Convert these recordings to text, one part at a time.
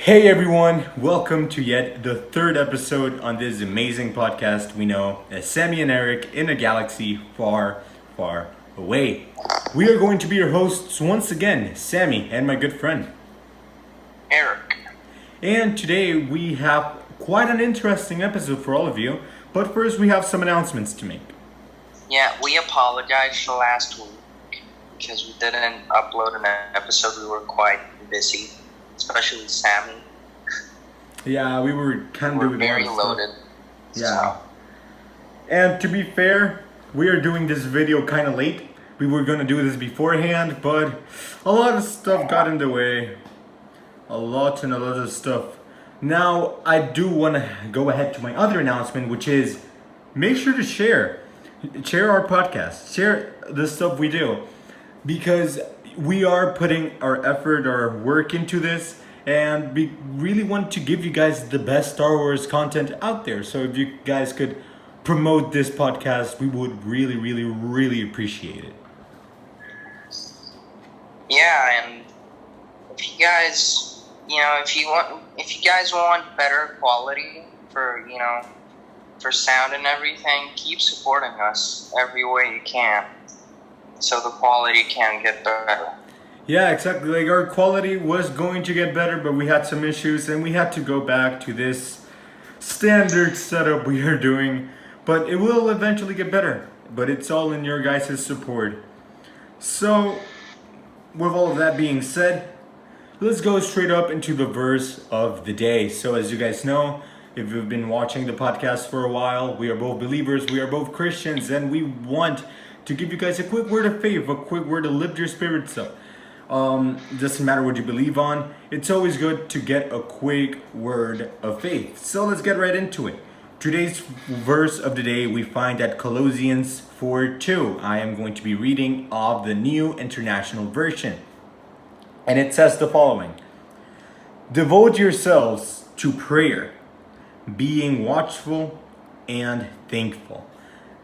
Hey everyone, welcome to yet the third episode on this amazing podcast we know as Sammy and Eric in a galaxy far, far away. We are going to be your hosts once again, Sammy and my good friend Eric. And today we have quite an interesting episode for all of you, but first we have some announcements to make. Yeah, we apologize for last week because we didn't upload an episode. We were quite busy, especially Sammy. Yeah, we were kind of doing very loaded. Yeah. And to be fair, we are doing this video kind of late. We were going to do this beforehand, but a lot of stuff got in the way. A lot of stuff. Now, I do want to go ahead to my other announcement, which is make sure to share our podcast, share the stuff we do, because we are putting our effort, our work into this, and we really want to give you guys the best Star Wars content out there. So if you guys could promote this podcast, we would really appreciate it. Yeah, and if you guys, if you guys want better quality for sound and everything, keep supporting us every way you can, so the quality can get better. Yeah, exactly. Like our quality was going to get better, but we had some issues and we had to go back to this standard setup we are doing. But it will eventually get better. But it's all in your guys' support. So, with all of that being said, let's go straight up into the verse of the day. So as you guys know, if you've been watching the podcast for a while, we are both believers, we are both Christians, and we want to give you guys a quick word of faith, a quick word to lift your spirits up. Doesn't matter what you believe on, it's always good to get a quick word of faith. So let's get right into it. Today's verse of the day we find at Colossians 4:2. I am going to be reading of the New International Version. And it says the following: devote yourselves to prayer, being watchful and thankful.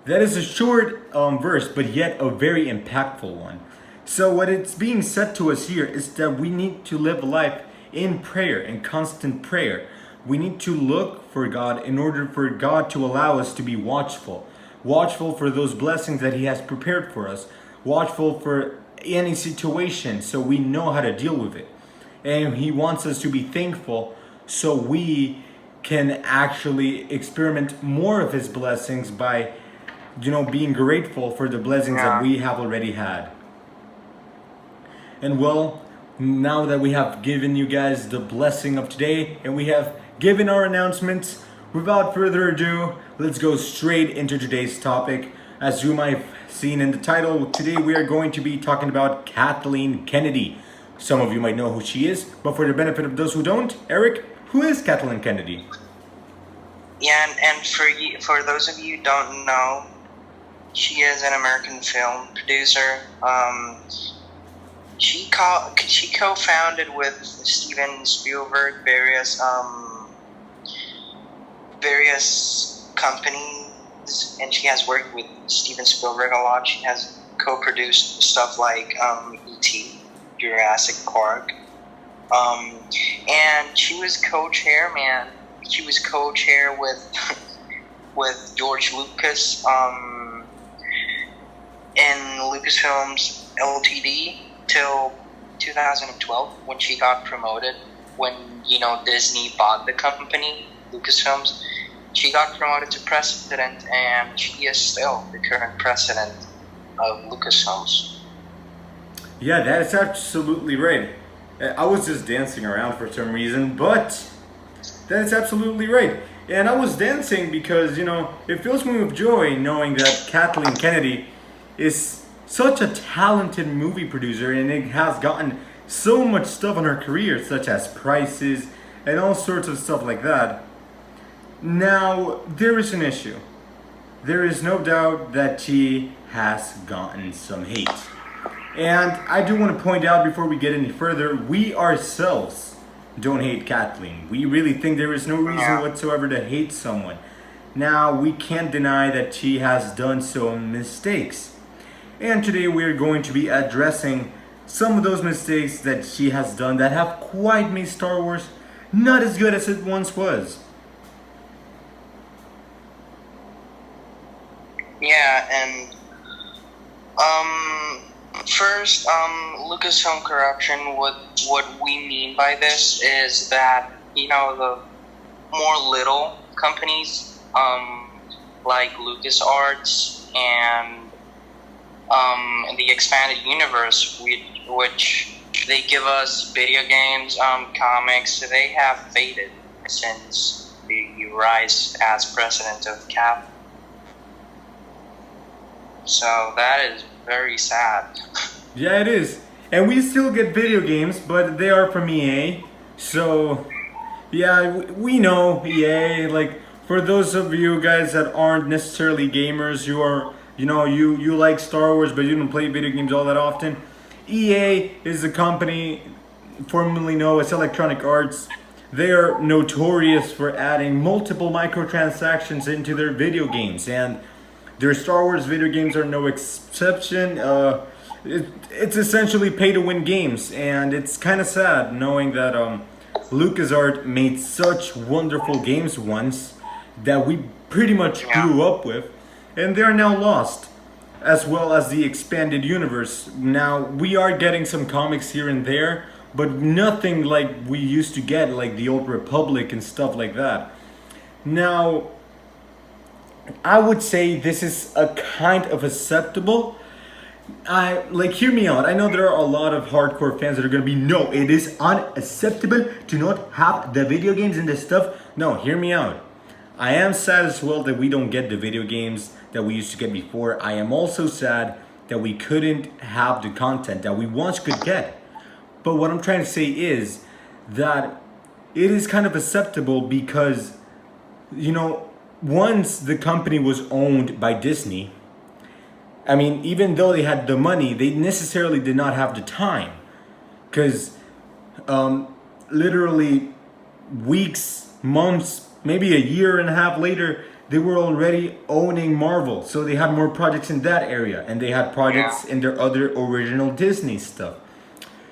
That is a short verse, but yet a very impactful one. So what it's being said to us here is that we need to live a life in prayer, in constant prayer. We need to look for God in order for God to allow us to be watchful. Watchful for those blessings that He has prepared for us. Watchful for any situation so we know how to deal with it. And He wants us to be thankful so we can actually experiment more of His blessings by, being grateful for the blessings that we have already had. And well, now that we have given you guys the blessing of today and we have given our announcements, without further ado, let's go straight into today's topic. As you might have seen in the title, today we are going to be talking about Kathleen Kennedy. Some of you might know who she is, but for the benefit of those who don't, Eric, who is Kathleen Kennedy? Yeah, and for those of you who don't know, she is an American film producer. She co-founded with Steven Spielberg various companies, and she has worked with Steven Spielberg a lot. She has co-produced stuff like E.T., Jurassic Park, and she was co-chair with George Lucas in Lucasfilms Ltd. till 2012 when she got promoted. When Disney bought the company, Lucasfilms, she got promoted to president, and she is still the current president of Lucasfilms. Yeah, that is absolutely right. I was just dancing around for some reason, but that is absolutely right. And I was dancing because, it fills me with joy knowing that Kathleen Kennedy is such a talented movie producer, and it has gotten so much stuff on her career, such as prizes and all sorts of stuff like that. Now, there is an issue. There is no doubt that she has gotten some hate. And I do want to point out before we get any further, we ourselves don't hate Kathleen. We really think there is no reason whatsoever to hate someone. Now, we can't deny that she has done some mistakes. And today we are going to be addressing some of those mistakes that she has done that have quite made Star Wars not as good as it once was. Yeah, and first, Lucasfilm corruption. What we mean by this is that the more little companies, like LucasArts and the expanded universe, which they give us video games, comics. They have faded since the rise as president of Cap. So that is very sad. Yeah, it is. And we still get video games, but they are from EA. So, yeah, we know EA. Like, for those of you guys that aren't necessarily gamers, you like Star Wars, but you don't play video games all that often. EA is a company formerly known as Electronic Arts. They are notorious for adding multiple microtransactions into their video games, and their Star Wars video games are no exception. It's essentially pay-to-win games, and it's kind of sad knowing that LucasArts made such wonderful games once that we pretty much grew up with, and they are now lost, as well as the expanded universe. Now, we are getting some comics here and there, but nothing like we used to get, like the Old Republic and stuff like that. Now, I would say this is a kind of acceptable. Hear me out. I know there are a lot of hardcore fans that are gonna be, no, it is unacceptable to not have the video games and the stuff. No, hear me out. I am sad as well that we don't get the video games that we used to get before. I am also sad that we couldn't have the content that we once could get. But what I'm trying to say is that it is kind of acceptable because, once the company was owned by Disney, I mean, even though they had the money, they necessarily did not have the time. Because literally weeks, months, maybe a year and a half later, they were already owning Marvel. So they had more projects in that area. And they had projects in their other original Disney stuff.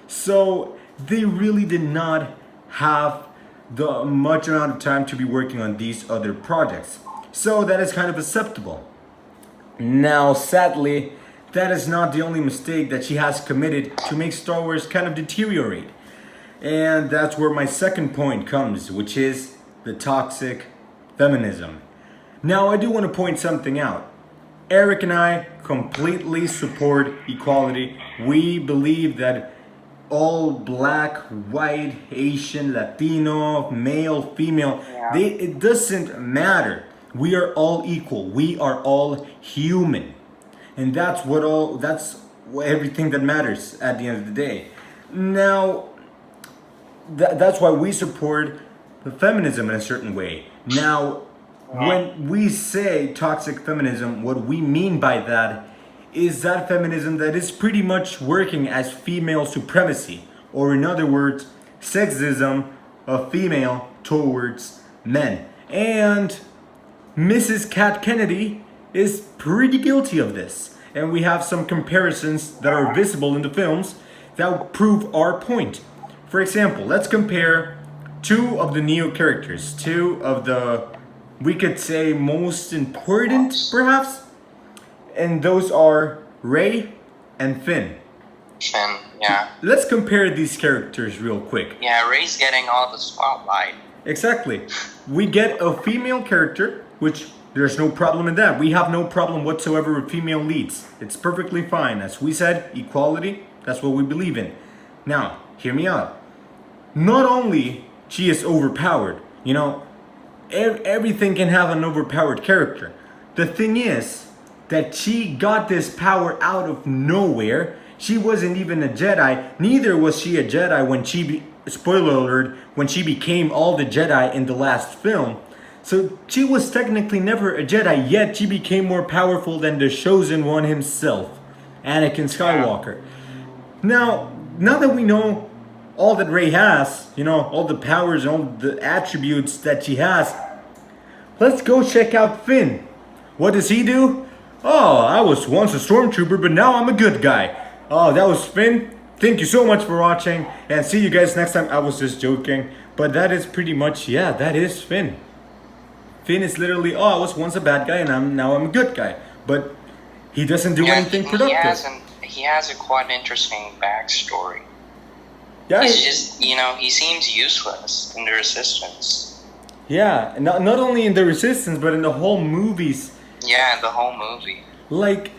So they really did not have the much amount of time to be working on these other projects. So that is kind of acceptable. Now, sadly, that is not the only mistake that she has committed to make Star Wars kind of deteriorate. And that's where my second point comes, which is the toxic feminism. Now, I do want to point something out. Eric and I completely support equality. We believe that all black, white, Asian, Latino, male, female, it doesn't matter. We are all equal. We are all human. And that's everything that matters at the end of the day. Now, that's why we support the feminism in a certain way. Now, when we say toxic feminism, what we mean by that is that feminism that is pretty much working as female supremacy, or in other words, sexism of female towards men. And Mrs. Kat Kennedy is pretty guilty of this. And we have some comparisons that are visible in the films that prove our point. For example, let's compare two of the Neo characters, two of the, we could say, most important, perhaps. And those are Rey and Finn. Finn, yeah. Let's compare these characters real quick. Yeah, Rey's getting all the spotlight. Exactly. We get a female character, which there's no problem in that. We have no problem whatsoever with female leads. It's perfectly fine. As we said, equality, that's what we believe in. Now, hear me out. Not only she is overpowered, everything can have an overpowered character. The thing is that she got this power out of nowhere. She wasn't even a Jedi. Neither was she a Jedi when spoiler alert, when she became all the Jedi in the last film. So she was technically never a Jedi, yet she became more powerful than the Chosen One himself, Anakin Skywalker. Now that we know all that Rey has, all the powers and all the attributes that she has, let's go check out Finn. What does he do? Oh, I was once a stormtrooper, but now I'm a good guy. Oh, that was Finn. Thank you so much for watching, and see you guys next time. I was just joking, But that is pretty much, yeah, that is Finn. Finn is literally, oh, I was once a bad guy and now I'm a good guy. But he doesn't do anything productive. He has a quite interesting backstory. Yeah, He's just, he seems useless in the Resistance. yeah, not only in the Resistance, but in the whole movies. Yeah, the whole movie. Like,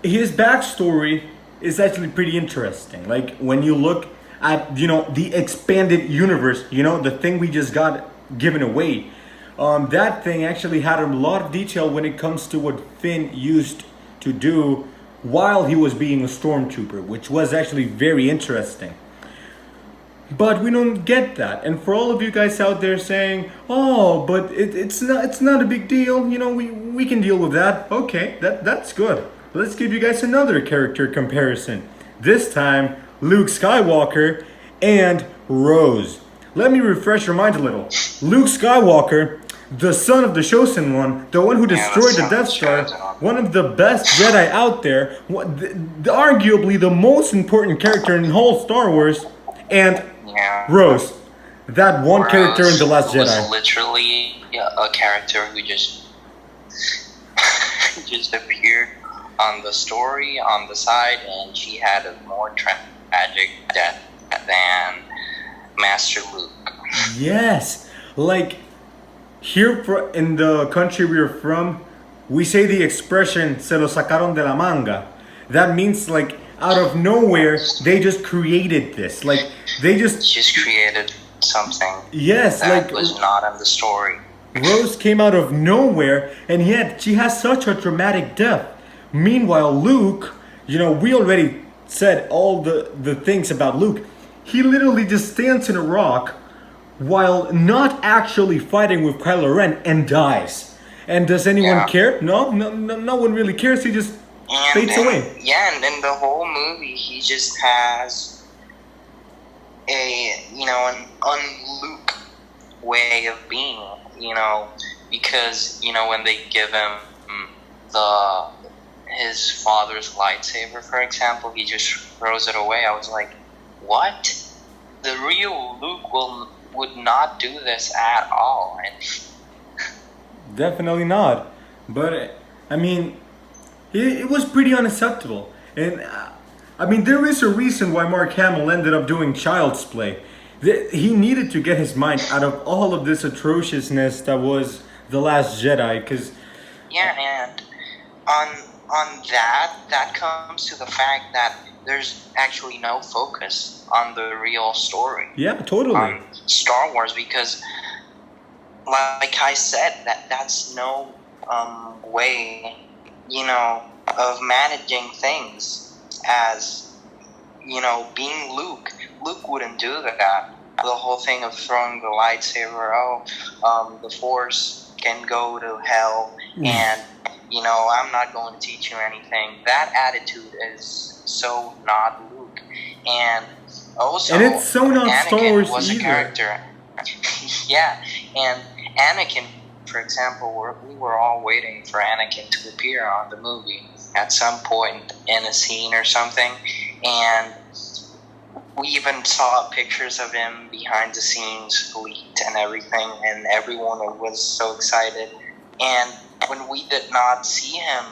his backstory is actually pretty interesting. Like, when you look at, the expanded universe, the thing we just got given away. That thing actually had a lot of detail when it comes to what Finn used to do while he was being a stormtrooper, which was actually very interesting. But we don't get that. And for all of you guys out there saying, "Oh, but it's not a big deal. We can deal with that." Okay, that's good. Let's give you guys another character comparison. This time, Luke Skywalker and Rose. Let me refresh your mind a little. Luke Skywalker, the son of the Chosen One, the one who destroyed the Death Star, one of the best Jedi out there, arguably the most important character in whole Star Wars, and Rose, that one character in The Last Jedi. Was literally a character who just just appeared on the story on the side, and she had a more tragic death than Master Luke. Yes, like here in the country we're from, we say the expression "se lo sacaron de la manga." That means like out of nowhere they just created this. Like they just created something. Yes, that was not in the story. Rose came out of nowhere, and yet she has such a dramatic death. Meanwhile, Luke, we already said all the things about Luke. He literally just stands in a rock while not actually fighting with Kylo Ren and dies. And does anyone care? No one really cares. He just fades away. Yeah, and in the whole movie, he just has an un-Luke way of being, because, when they give him his father's lightsaber, for example, he just throws it away. I was like, what? The real Luke would not do this at all. Definitely not. But, I mean, it was pretty unacceptable. And, there is a reason why Mark Hamill ended up doing Child's Play. He needed to get his mind out of all of this atrociousness that was The Last Jedi, because... Yeah, and on that comes to the fact that there's actually no focus on the real story. Yeah, totally. On Star Wars, because, like I said, that's no way, of managing things as, being Luke. Luke wouldn't do that. The whole thing of throwing the lightsaber, the Force can go to hell, and, I'm not going to teach you anything. That attitude is so not Luke. And also, and it's so not Anakin Star Wars was either. A character. Yeah, and Anakin, for example, we were all waiting for Anakin to appear on the movie at some point in a scene or something, and we even saw pictures of him behind the scenes leaked and everything, and everyone was so excited. And when we did not see him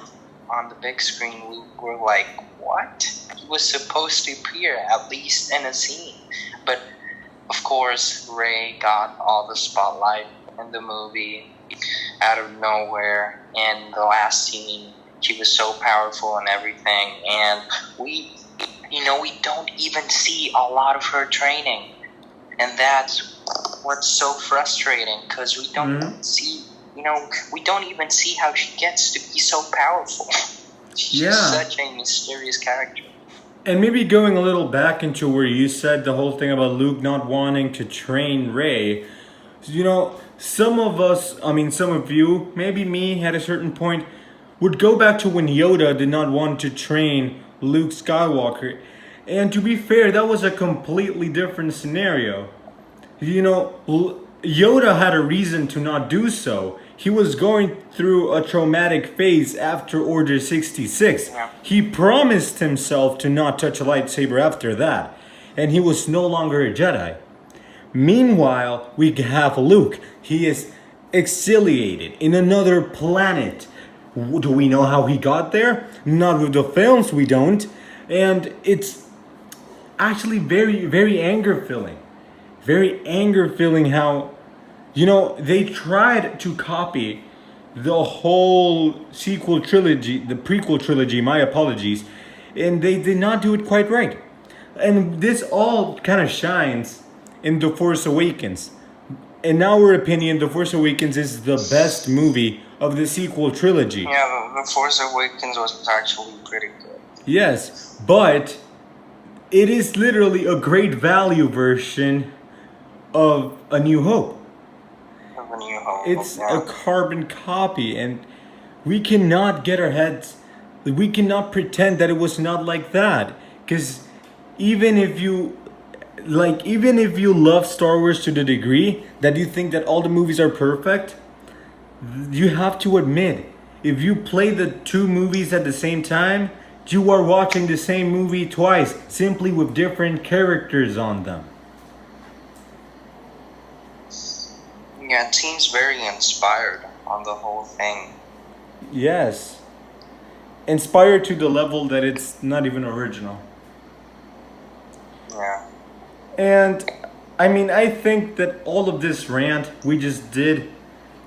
on the big screen, we were like, what? He was supposed to appear at least in a scene. But of course, Rey got all the spotlight in the movie out of nowhere. In the last scene, she was so powerful and everything. And we don't even see a lot of her training. And that's what's so frustrating, because we don't see, we don't even see how she gets to be so powerful. She's such a mysterious character. And maybe going a little back into where you said the whole thing about Luke not wanting to train Rey, some of us, some of you, maybe me at a certain point, would go back to when Yoda did not want to train Luke Skywalker. And to be fair, that was a completely different scenario. Yoda had a reason to not do so. He was going through a traumatic phase after Order 66. Yeah. He promised himself to not touch a lightsaber after that. And he was no longer a Jedi. Meanwhile, we have Luke. He is exiliated in another planet. Do we know how he got there? Not with the films, we don't. And it's actually very, very anger filling. Very anger filling how, they tried to copy the whole sequel trilogy, the prequel trilogy, my apologies, and they did not do it quite right. And this all kind of shines in The Force Awakens. In our opinion, The Force Awakens is the best movie of the sequel trilogy. Yeah, The Force Awakens was actually pretty good. Yes, but it is literally a great value version of A New Hope. Of A New Hope. It's a carbon copy, and we cannot get our heads, we cannot pretend that it was not like that. Because even if you love Star Wars to the degree that you think that all the movies are perfect, you have to admit, if you play the two movies at the same time, you are watching the same movie twice, simply with different characters on them. Yeah, it seems very inspired on the whole thing. Yes. Inspired to the level that it's not even original. Yeah. And I think that all of this rant we just did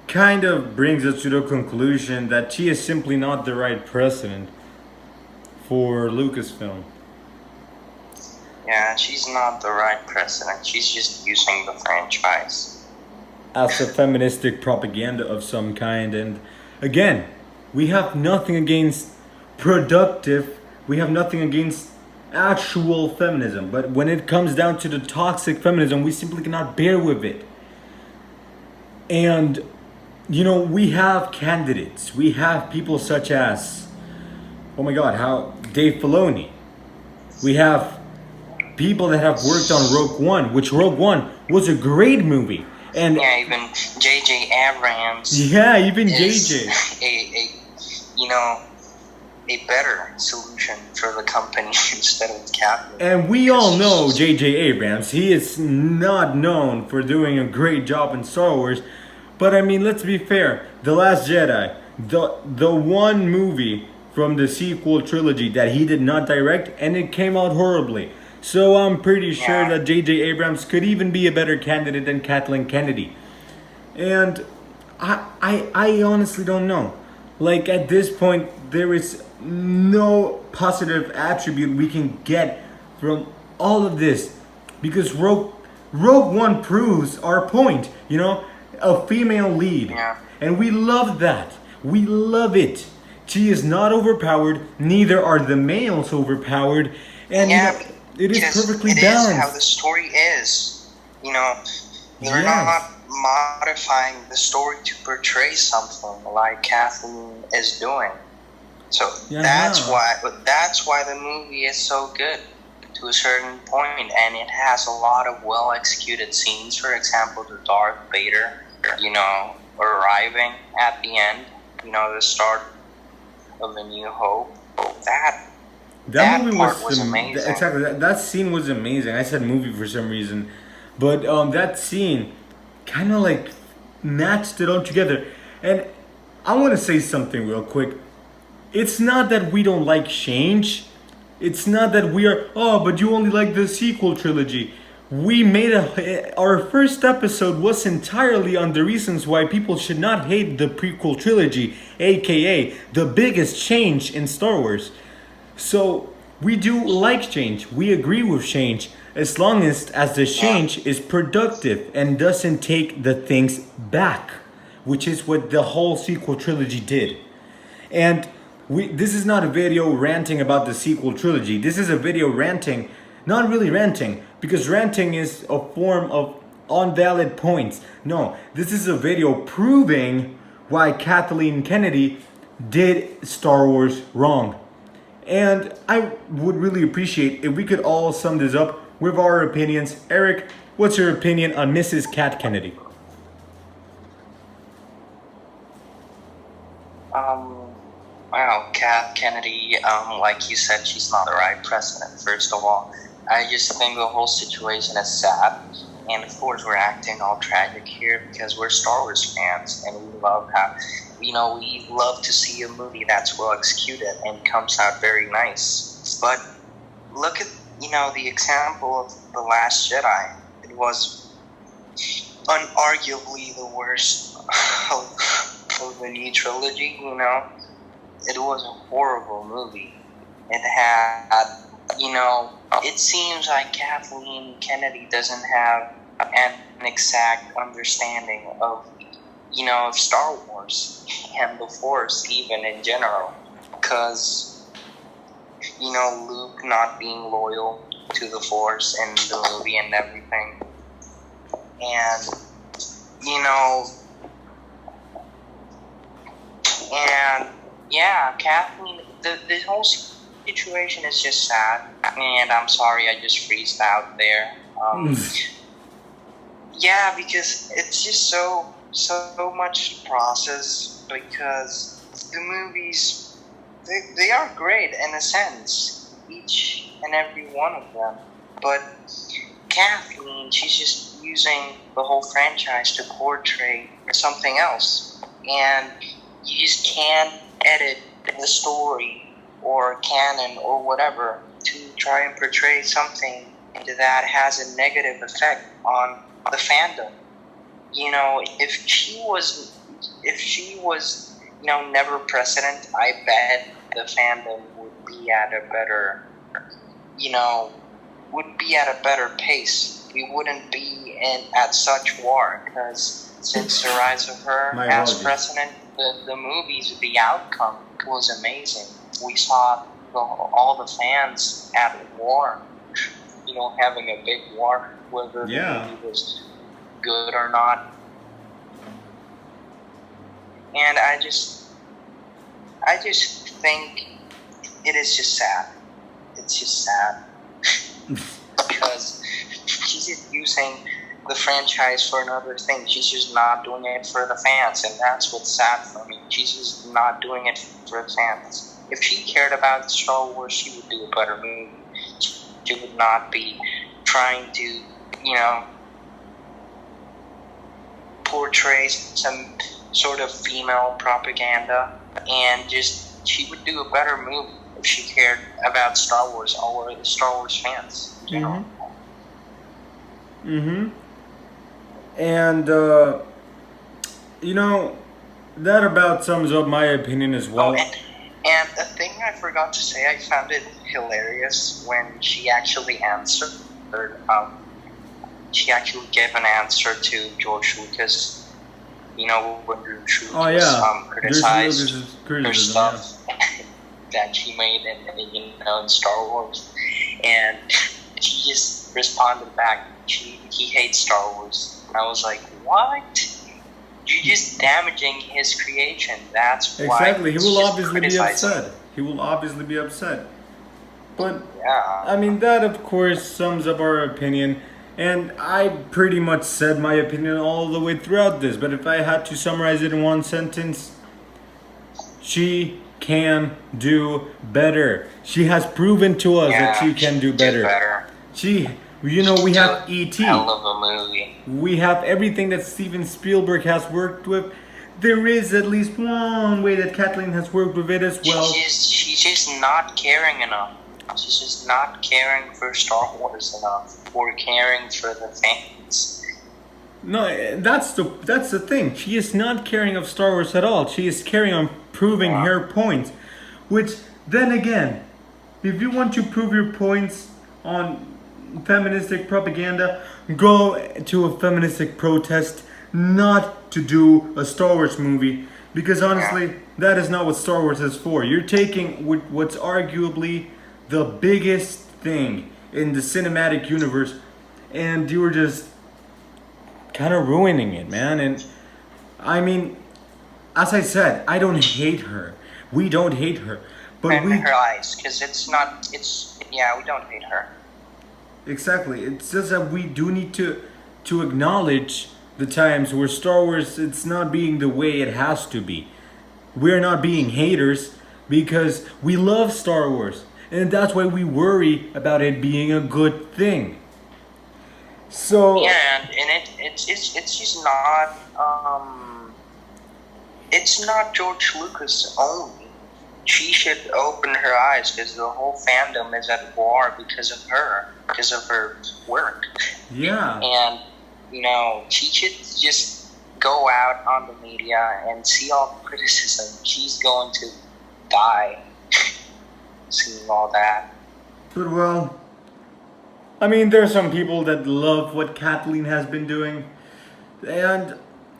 kind of brings us to the conclusion that she is simply not the right president for Lucasfilm. Yeah, she's not the right president. She's just using the franchise as a feministic propaganda of some kind. And again, we have nothing against we have nothing against actual feminism, but when it comes down to the toxic feminism, we simply cannot bear with it. And we have candidates, we have people such as, oh my god, how Dave Filoni. We have people that have worked on Rogue One, which Rogue One was a great movie. And yeah, even J.J. Abrams. Yeah, even J.J. A better solution for the company instead of Kathleen. And we all know J.J. Abrams. He is not known for doing a great job in Star Wars. But let's be fair. The Last Jedi, the one movie from the sequel trilogy that he did not direct, and it came out horribly. So I'm pretty sure that J.J. Abrams could even be a better candidate than Kathleen Kennedy. And I honestly don't know. Like, at this point, there is no positive attribute we can get from all of this. Because Rogue One proves our point, a female lead. Yeah. And we love that. We love it. She is not overpowered, neither are the males overpowered. And it is perfectly balanced. It is how the story is. They're not modifying the story to portray something like Kathleen is doing. So that's why the movie is so good to a certain point, and it has a lot of well executed scenes. For example, the Darth Vader, arriving at the end, the start of A New Hope. That movie was amazing. Exactly, that scene was amazing. I said movie for some reason, but that scene kind of like matched it all together. And I want to say something real quick. It's not that we don't like change. It's not that we are, but you only like the sequel trilogy. We made our first episode was entirely on the reasons why people should not hate the prequel trilogy, aka the biggest change in Star Wars. So we do like change. We agree with change as long as the change is productive and doesn't take the things back, which is what the whole sequel trilogy did. And this is not a video ranting about the sequel trilogy. This is a video ranting, not really ranting, because ranting is a form of unvalid points. No, this is a video proving why Kathleen Kennedy did Star Wars wrong. And I would really appreciate if we could all sum this up with our opinions. Eric, what's your opinion on Mrs. Kat Kennedy? Wow, Kath Kennedy, like you said, she's not the right president, first of all. I just think the whole situation is sad. And of course, we're acting all tragic here because we're Star Wars fans, and we love how, we love to see a movie that's well executed and comes out very nice. But look at, the example of The Last Jedi. It was unarguably the worst of the new trilogy, It was a horrible movie. It had, it seems like Kathleen Kennedy doesn't have an exact understanding of, Star Wars and the Force even in general. Because, Luke not being loyal to the Force in the movie and everything. And, Kathleen, the whole situation is just sad, and I'm sorry I just freezed out there. Because it's just so much process, because the movies, they are great in a sense, each and every one of them, but Kathleen, she's just using the whole franchise to portray something else, and you just can't edit the story or canon or whatever to try and portray something that has a negative effect on the fandom. If she was never president, I bet the fandom would be at a better pace. We wouldn't be at such war, because since the rise of her as president, the movies, the outcome was amazing. We saw all the fans at war, having a big war, whether the movie was good or not. And I just think it is just sad. It's just sad because she's just using the franchise for another thing. She's just not doing it for the fans, and that's what's sad for me. She's just not doing it for the fans. If she cared about Star Wars, she would do a better movie. She would not be trying to, portray some sort of female propaganda, and she would do a better movie if she cared about Star Wars or the Star Wars fans in general. And, that about sums up my opinion as well. And a thing I forgot to say, I found it hilarious when she actually answered. She actually gave an answer to George Lucas. When George Lucas criticized her stuff that she made in Star Wars, and she just responded back. He hates Star Wars. And I was like, what? You're just damaging his creation. That's why. Exactly. He will obviously be upset. He will obviously be upset. But, that of course sums up our opinion. And I pretty much said my opinion all the way throughout this. But if I had to summarize it in one sentence, she can do better. She has proven to us that she can do better. We have E.T. Hell of a movie. We have everything that Steven Spielberg has worked with. There is at least one way that Kathleen has worked with it as well. She's just not caring enough. She's just not caring for Star Wars enough, or caring for the fans. No, that's the thing. She is not caring of Star Wars at all. She is caring on proving her points. Which, then again, if you want to prove your points on feministic propaganda, go to a feministic protest, not to do a Star Wars movie, because honestly, that is not what Star Wars is for. You're taking what's arguably the biggest thing in the cinematic universe, and you were just kind of ruining it, man. And as I said, I don't hate her. We don't hate her, but in her eyes, because we don't hate her. Exactly. It's just that we do need to acknowledge the times where Star Wars, it's not being the way it has to be. We're not being haters because we love Star Wars. And that's why we worry about it being a good thing. So Yeah, and it's just not it's not George Lucas only. She should open her eyes because the whole fandom is at war because of her work. yeah, And she should just go out on the media and see all the criticism. She's going to die seeing all that. but well, I mean, there are some people that love what Kathleen has been doing, and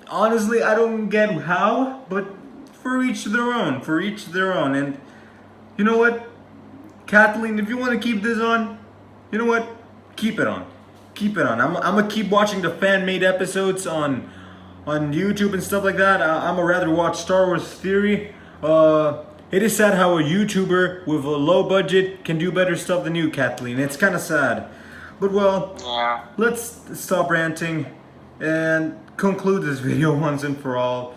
honestly, I don't get how, but for each their own, for each their own. And you know what, Kathleen, if you want to keep this on, you know what, keep it on, keep it on. I'm gonna keep watching the fan-made episodes on YouTube and stuff like that. I'm gonna rather watch Star Wars Theory. It is sad how a YouTuber with a low budget can do better stuff than you, Kathleen. It's kind of sad. But well, Yeah. let's stop ranting and conclude this video once and for all.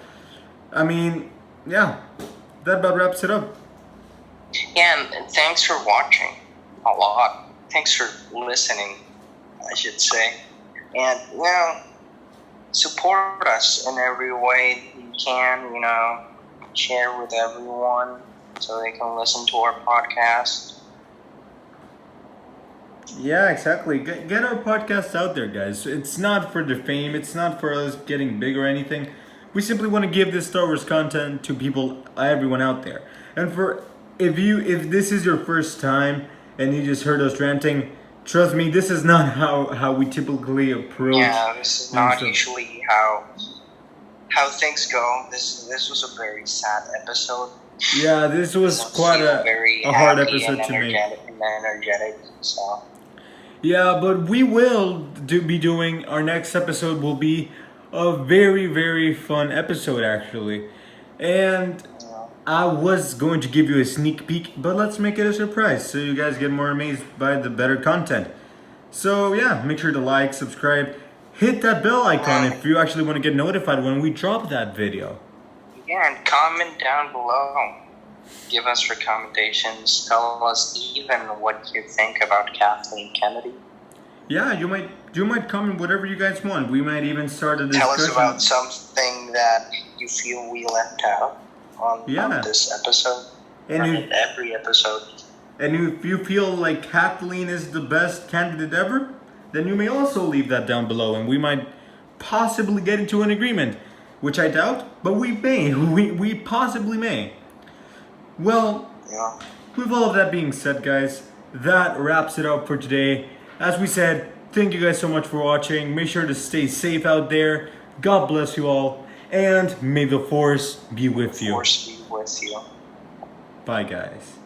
I mean, yeah, that about wraps it up. Yeah, and thanks for watching a lot. Thanks for listening, I should say. And, support us in every way you can, share with everyone so they can listen to our podcast. Yeah, exactly. Get our podcast out there, guys. It's not for the fame. It's not for us getting big or anything. We simply want to give this Star Wars content to people, everyone out there. And for if this is your first time and you just heard us ranting, trust me, this is not how we typically approach. Yeah, this is not usually how things go. This was a very sad episode. Yeah, this was quite a hard episode to make. And energetic, so. Yeah, but we will be doing, our next episode will be a very, very fun episode actually. And I was going to give you a sneak peek, but let's make it a surprise so you guys get more amazed by the better content. So yeah, make sure to like, subscribe, hit that bell icon if you actually want to get notified when we drop that video. Yeah, and comment down below. Give us recommendations. Tell us even what you think about Kathleen Kennedy. Yeah, you might comment whatever you guys want. We might even start a discussion. Tell us about something that you feel we left out on this episode. And in every episode. And if you feel like Kathleen is the best candidate ever, then you may also leave that down below and we might possibly get into an agreement. Which I doubt, but we may. We possibly may. Well, with all of that being said, guys, that wraps it up for today. As we said, thank you guys so much for watching. Make sure to stay safe out there. God bless you all. And may the Force be with you. Force be with you. Bye, guys.